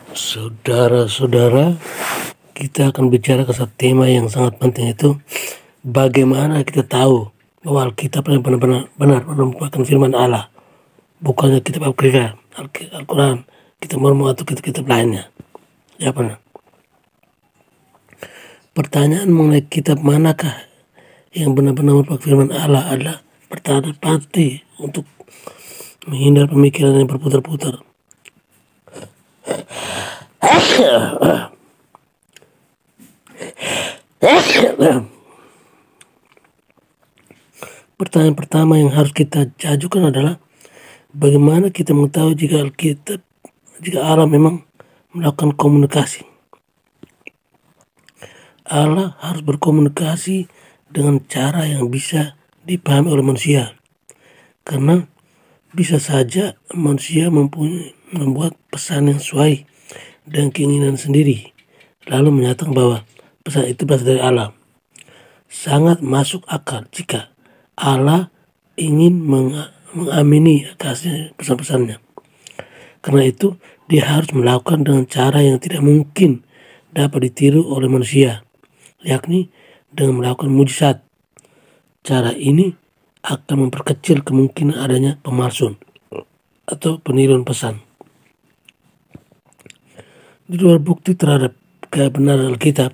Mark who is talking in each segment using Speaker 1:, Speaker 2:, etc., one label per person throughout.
Speaker 1: Saudara-saudara, kita akan bicara ke satu tema yang sangat penting, itu bagaimana kita tahu bahwa Alkitab benar-benar merupakan firman Allah, bukannya kitab Apokrifa, Al-Quran, kitab Mormon atau kitab-kitab lainnya. Ya benar. Pertanyaan mengenai kitab manakah yang benar-benar merupakan firman Allah adalah pertanyaan pasti untuk menghindar pemikiran yang berputar-putar. Pertanyaan pertama yang harus kita ajukan adalah bagaimana kita mengetahui jika Allah memang melakukan komunikasi. Allah harus berkomunikasi dengan cara yang bisa dipahami oleh manusia, karena bisa saja manusia membuat pesan yang sesuai dengan keinginan sendiri, lalu menyatakan bahwa pesan itu berasal dari Allah. Sangat masuk akal jika Allah ingin mengamini kasih pesan-pesannya. Karena itu dia harus melakukan dengan cara yang tidak mungkin dapat ditiru oleh manusia, yakni dengan melakukan mujizat. Cara ini akan memperkecil kemungkinan adanya pemalsuan atau peniruan pesan. Di luar bukti terhadap kebenaran Alkitab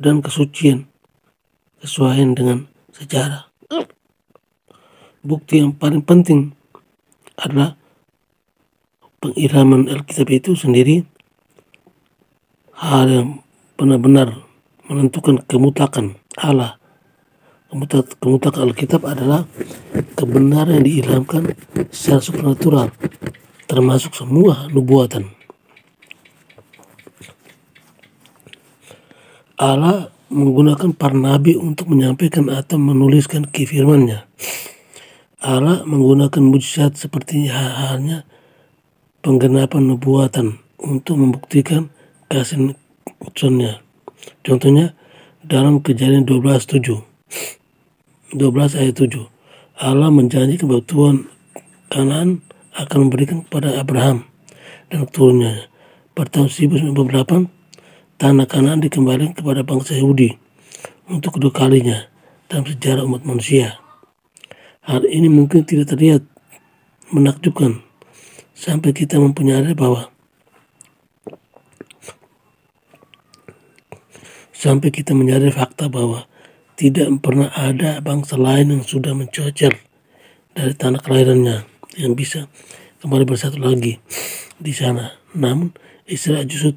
Speaker 1: dan kesucian kesesuaian dengan sejarah, bukti yang paling penting adalah pengiraman Alkitab itu sendiri. Hal yang benar-benar menentukan kemutlakan Allah, kemutlakan Alkitab adalah kebenaran yang diilhamkan secara supernatural, termasuk semua nubuatan. Allah menggunakan para nabi untuk menyampaikan atau menuliskan firman-Nya. Allah menggunakan mujizat seperti halnya penggenapan nubuatan untuk membuktikan kasih utusannya. Contohnya dalam Kejadian 12 ayat 7, Allah menjanjikan bahwa Tuhan Kanaan akan memberikan kepada Abraham dan keturunannya. Pada tahun 1998, tanah Kanaan dikembalikan kepada bangsa Yahudi untuk kedua kalinya dalam sejarah umat manusia. Hal ini mungkin tidak terlihat menakjubkan sampai kita menyadari fakta bahwa tidak pernah ada bangsa lain yang sudah mencocer dari tanah kelahirannya yang bisa kembali bersatu lagi di sana. Namun Israel justru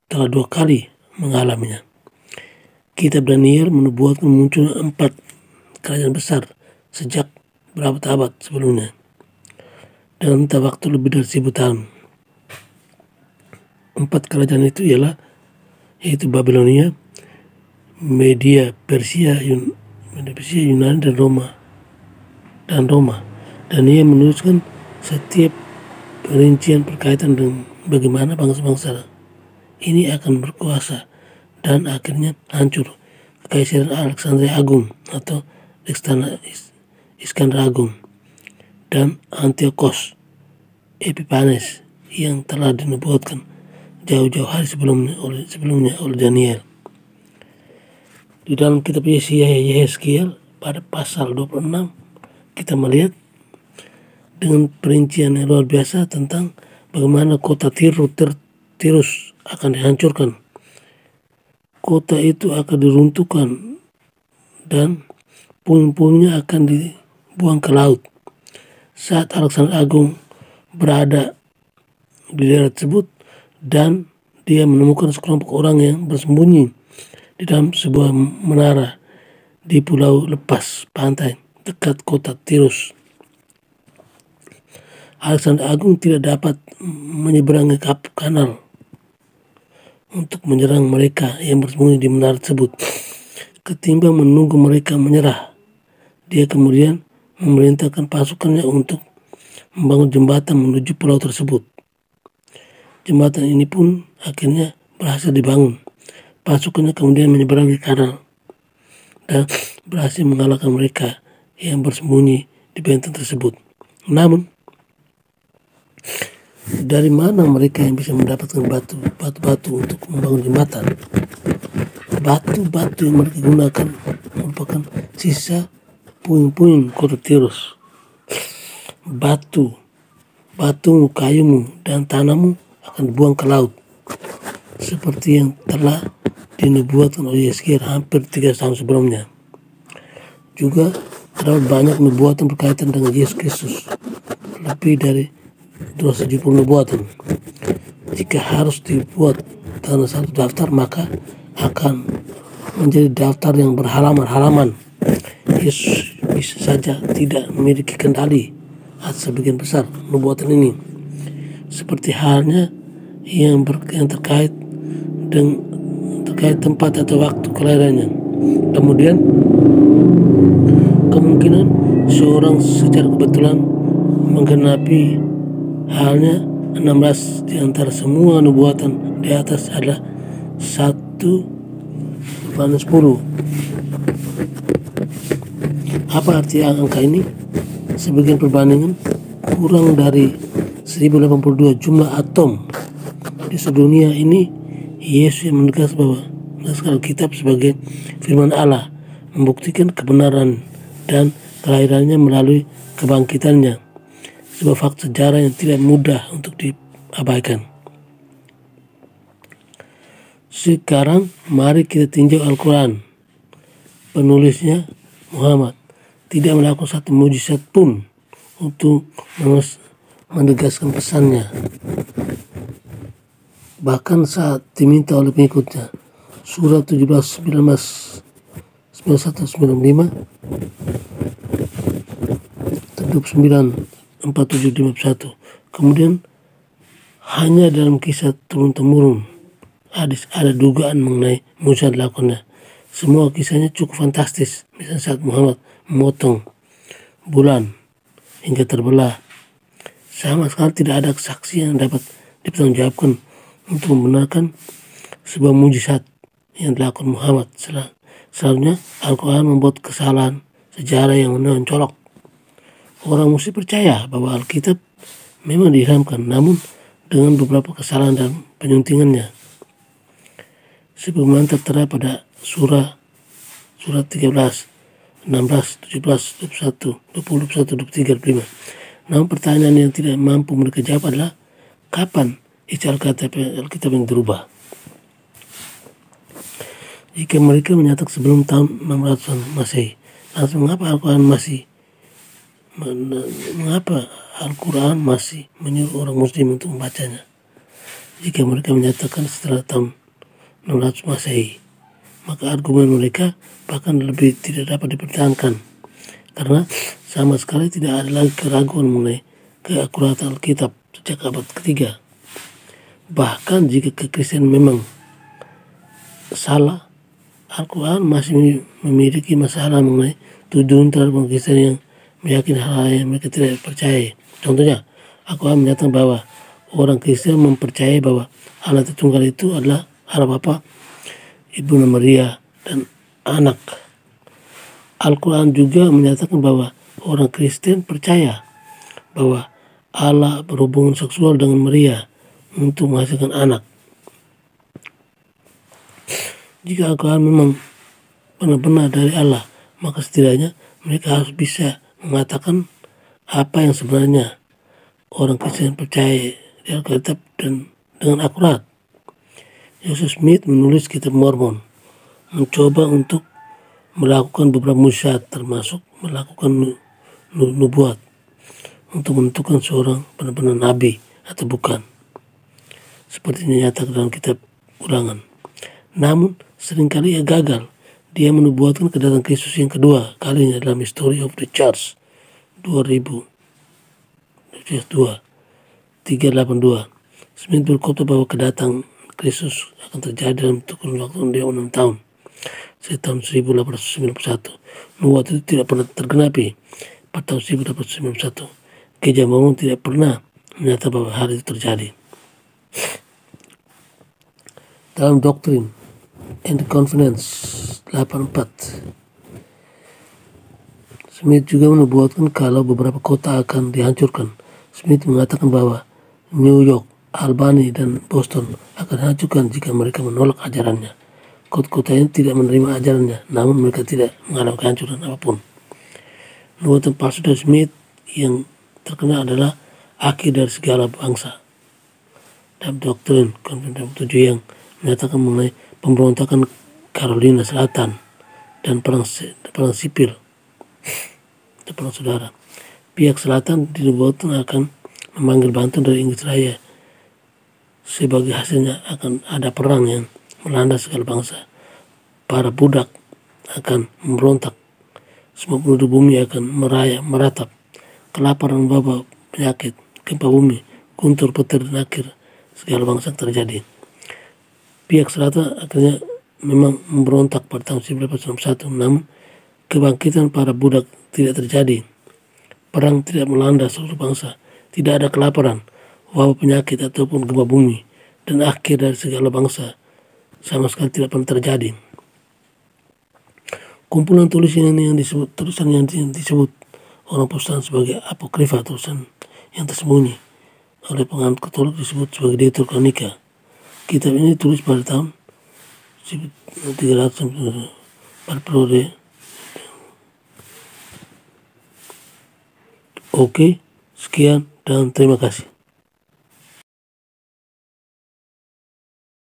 Speaker 1: telah 2 kali mengalaminya. Kitab Daniel menubuatkan munculnya 4 kerajaan besar sejak berapa abad sebelumnya dalam waktu lebih dari 1000 tahun. 4 kerajaan itu yaitu Babilonia, Media, Persia, Yunani, dan Roma. Dan ia menuliskan setiap perincian berkaitan dengan bagaimana bangsa-bangsa ini akan berkuasa dan akhirnya hancur. Kekaisaran Alexandria Agung atau Iskandar Agung dan Antiochus Epiphanes yang telah dinubuatkan jauh-jauh hari sebelumnya oleh Daniel. Di dalam kitab Yehezkiel pada pasal 26 kita melihat dengan perincian yang luar biasa tentang bagaimana kota Tirus akan dihancurkan. Kota itu akan diruntuhkan dan puing-puingnya akan dibuang ke laut. Saat Alexander Agung berada di daerah tersebut dan dia menemukan sekelompok orang yang bersembunyi di dalam sebuah menara di pulau lepas pantai dekat kota Tirus. Alexander Agung tidak dapat menyeberangi kanal untuk menyerang mereka yang bersembunyi di menara tersebut. Ketimbang menunggu mereka menyerah, dia kemudian memerintahkan pasukannya untuk membangun jembatan menuju pulau tersebut. Jembatan ini pun akhirnya berhasil dibangun. Pasukannya kemudian menyeberangi kanal dan berhasil mengalahkan mereka yang bersembunyi di benteng tersebut. Namun Dari mana mereka yang bisa mendapatkan batu-batu untuk membangun jembatan? Batu-batu yang mereka gunakan merupakan sisa puing-puing Quartyrus. Batumu, kayumu, dan tanahmu akan dibuang ke laut, seperti yang telah dinubuatkan oleh Yeskiel hampir 3 tahun sebelumnya. Juga terdapat banyak nubuatan berkaitan dengan Yesus Kristus, lebih dari 270 nubuatan. Jika harus dibuat dalam satu daftar, maka akan menjadi daftar yang berhalaman-halaman. Yesus bisa saja tidak memiliki kendali atas sebagian besar nubuatan ini, seperti halnya yang terkait tempat atau waktu kelahirannya. Kemudian kemungkinan seorang secara kebetulan menggenapi halnya 16 di antara semua nubuatan di atas adalah 1/10. Apa arti angka ini? Sebagian perbandingan, kurang dari 1082 jumlah atom di seluruh dunia ini. Yesus yang menegaskan Alkitab sebagai firman Allah, membuktikan kebenaran dan kelahirannya melalui kebangkitannya, sebuah fakta sejarah yang tidak mudah untuk diabaikan. Sekarang mari kita tinjau Al-Quran. Penulisnya Muhammad tidak melakukan satu mujizat pun untuk menegaskan pesannya. Bahkan saat diminta oleh pengikutnya, surah 17, 19, 91, 95, 29, 47, 51. Kemudian hanya dalam kisah turun-temurun ada dugaan mengenai mujizat dilakukannya. Semua kisahnya cukup fantastis. Misalnya saat Muhammad memotong bulan hingga terbelah, sama sekali tidak ada saksi yang dapat dipertanggungjawabkan untuk membenarkan sebuah mujizat yang dilakukan Muhammad. Selanjutnya Al-Quran membuat kesalahan sejarah yang mencolok. Orang mesti percaya bahwa Alkitab memang diilhamkan, namun dengan beberapa kesalahan dan penyuntingannya, sebagaimana tertera pada surah 13, 16, 17, 21, 20, 21, 23, 25. Namun pertanyaan yang tidak mampu mereka jawab adalah, kapan isi Alkitab yang dirubah? Jika mereka menyatakan sebelum tahun 600-an Masehi, langsung mengapa Al-Quran masih menyuruh orang muslim untuk membacanya? Jika mereka menyatakan setelah tahun 600 Masehi, maka argumen mereka bahkan lebih tidak dapat dipertahankan, karena sama sekali tidak ada lagi keraguan mengenai keakuratan Alkitab sejak abad ketiga. Bahkan jika kekristenan memang salah, Al-Quran masih memiliki masalah mengenai tujuan terhadap orang Kristen yang meyakini hal-hal yang mereka tidak percaya. Contohnya, Al-Quran menyatakan bahwa orang Kristen mempercayai bahwa Allah Tritunggal itu adalah Allah Bapa, Ibu Maria, dan Anak. Al-Quran juga menyatakan bahwa orang Kristen percaya bahwa Allah berhubungan seksual dengan Maria untuk menghasilkan anak. Jika Al-Quran memang benar-benar dari Allah, maka setidaknya mereka harus bisa mengatakan apa yang sebenarnya orang Kristen percaya di Alkitab dan dengan akurat. Joseph Smith menulis kitab Mormon, mencoba untuk melakukan beberapa mujizat, termasuk melakukan nubuat untuk menentukan seorang benar-benar nabi atau bukan, seperti dinyatakan dalam kitab Ulangan. Namun seringkali ia gagal. Dia menubuatkan kedatangan Kristus yang kedua kalinya dalam History of the Church 2000 382. Smith berkata bahwa kedatangan Kristus akan terjadi dalam kurun waktu 6 tahun, tahun 1891. Nubuat itu tidak pernah tergenapi pada tahun 1891. Gereja Mormon tidak pernah menyatakan bahwa hal itu terjadi. Dalam Doctrine and Covenants 84, Smith juga menubuatkan kalau beberapa kota akan dihancurkan. Smith mengatakan bahwa New York, Albany, dan Boston akan hancurkan jika mereka menolak ajarannya. Kota-kota ini tidak menerima ajarannya, namun mereka tidak mengalami kehancuran apapun. Nubuatan palsu dari Smith yang terkenal adalah akhir dari segala bangsa. Dalam doktrin Konferensi 7 yang menyatakan mengenai pemberontakan Carolina Selatan dan perang sipil dan perang saudara. Pihak selatan dinubuatkan akan memanggil bantuan dari Inggris Raya. Sebagai hasilnya akan ada perang yang melanda segala bangsa. Para budak akan memberontak. Semua penduduk bumi akan meratap. Kelaparan, wabah, penyakit, gempa bumi, guntur, petir, dan akhir segala bangsa terjadi. Pihak selatan akhirnya memang memberontak pada tahun 1961, namun kebangkitan para budak tidak terjadi. Perang tidak melanda seluruh bangsa. Tidak ada kelaparan, wabah, penyakit, ataupun gempa bumi. Dan akhir dari segala bangsa sama sekali tidak pernah terjadi. Kumpulan tulisan yang disebut orang Protestan sebagai apokrifa, tulisan yang tersembunyi, oleh penganut Katolik disebut sebagai Deuterononika. Kitab ini ditulis pada tahun 1300 pada periode. Oke, sekian dan terima kasih.